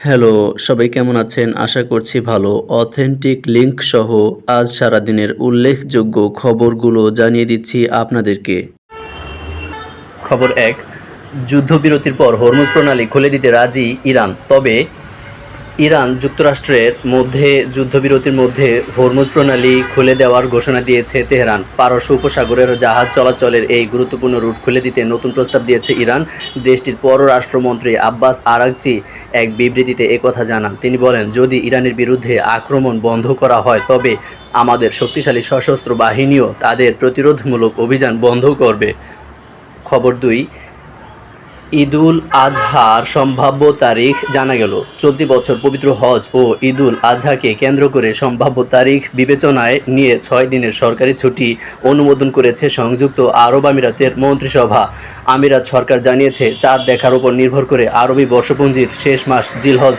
Hello, সবাই কেমন আছেন? আশা করছি ভালো। অথেন্টিক লিঙ্ক সহ আজ সারাদিনের উল্লেখযোগ্য খবরগুলো জানিয়ে দিচ্ছি আপনাদেরকে। খবর ১, যুদ্ধবিরতির পর হরমুজ প্রণালী খুলে দিতে রাজি ইরান। তবে ইরান যুক্তরাষ্ট্রের মধ্যে যুদ্ধবিরতির মধ্যে হরমুজ প্রণালী খুলে দেওয়ার ঘোষণা দিয়েছে তেহরান। পারস্য উপসাগরের জাহাজ চলাচলের এই গুরুত্বপূর্ণ রুট খুলে দিতে নতুন প্রস্তাব দিয়েছে ইরান। দেশটির পররাষ্ট্রমন্ত্রী আব্বাস আরাগচি এক বিবৃতিতে একথা জানান। তিনি বলেন, যদি ইরানের বিরুদ্ধে আক্রমণ বন্ধ করা হয় তবে আমাদের শক্তিশালী সশস্ত্র বাহিনীও তাদের প্রতিরোধমূলক অভিযান বন্ধ করবে। খবর ২, ঈদুল আজহার সম্ভাব্য তারিখ জানা গেল। চলতি বছর পবিত্র হজ ও ঈদুল আজহাকে কেন্দ্র করে সম্ভাব্য তারিখ বিবেচনায় নিয়ে ৬ দিনের সরকারি ছুটি অনুমোদন করেছে সংযুক্ত আরব আমিরাতের মন্ত্রিসভা। আমিরাত সরকার জানিয়েছে, চাঁদ দেখার উপর নির্ভর করে আরবি বর্ষপঞ্জির শেষ মাস জিলহজ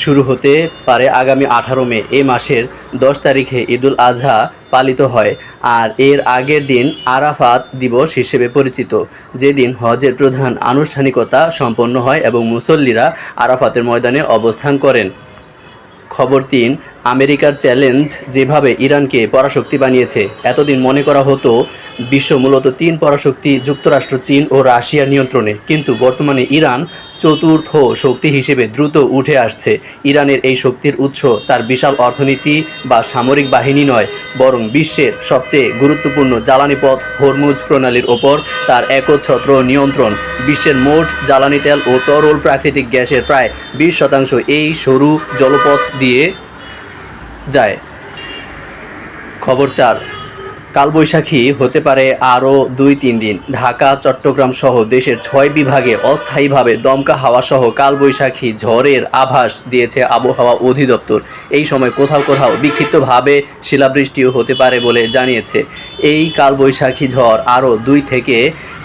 শুরু হতে পারে আগামী ১৮ মে। এ মাসের ১০ তারিখে ঈদুল আজহা পালিত হয়, আর এর আগের দিন আরাফাত দিবস হিসেবে পরিচিত, যেদিন হজের প্রধান আনুষ্ঠানিকতা সম্পন্ন হয় এবং মুসল্লিরা আরাফাতের ময়দানে অবস্থান করেন। খবর ৩, আমেরিকার চ্যালেঞ্জ যেভাবে ইরানকে পরাশক্তি বানিয়েছে। এতদিন মনে করা হতো বিশ্ব মূলত ৩ পরাশক্তি যুক্তরাষ্ট্র, চীন ও রাশিয়ার নিয়ন্ত্রণে, কিন্তু বর্তমানে ইরান চতুর্থ শক্তি হিসেবে দ্রুত উঠে আসছে। ইরানের এই শক্তির উৎস তার বিশাল অর্থনীতি বা সামরিক বাহিনী নয়, বরং বিশ্বের সবচেয়ে গুরুত্বপূর্ণ জ্বালানি পথ হরমুজ প্রণালীর ওপর তার একচ্ছত্র নিয়ন্ত্রণ। বিশ্বের মোট জ্বালানি তেল ও তরল প্রাকৃতিক গ্যাসের প্রায় ২০% এই সরু জলপথ দিয়ে যায়। খবর ৪, কালবৈশাখী হতে পারে আরও ২-৩ দিন। ঢাকা, চট্টগ্রাম সহ দেশের ৬ বিভাগে অস্থায়ীভাবে দমকা হাওয়া সহ কালবৈশাখী ঝড়ের আভাস দিয়েছে আবহাওয়া অধিদপ্তর। এই সময় কোথাও কোথাও বিক্ষিপ্তভাবে শিলাবৃষ্টিও হতে পারে বলে জানিয়েছে। এই কালবৈশাখী ঝড় আরও ২ থেকে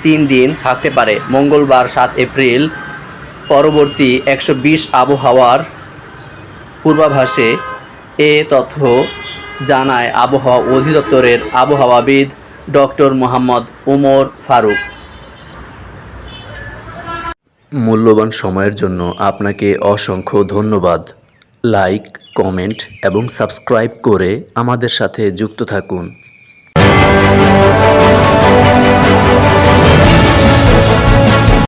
৩ দিন থাকতে পারে। মঙ্গলবার ৭ এপ্রিল পরবর্তী ১২০ আবহাওয়ার পূর্বাভাসে এ তথ্য জানায় আবহাওয়া অধিদপ্তরের আবহাওয়াবিদ ডক্টর মোহাম্মদ ওমর ফারুক। মূল্যবান সময়ের জন্য আপনাকে অসংখ্য ধন্যবাদ। লাইক, কমেন্ট এবং সাবস্ক্রাইব করে আমাদের সাথে যুক্ত থাকুন।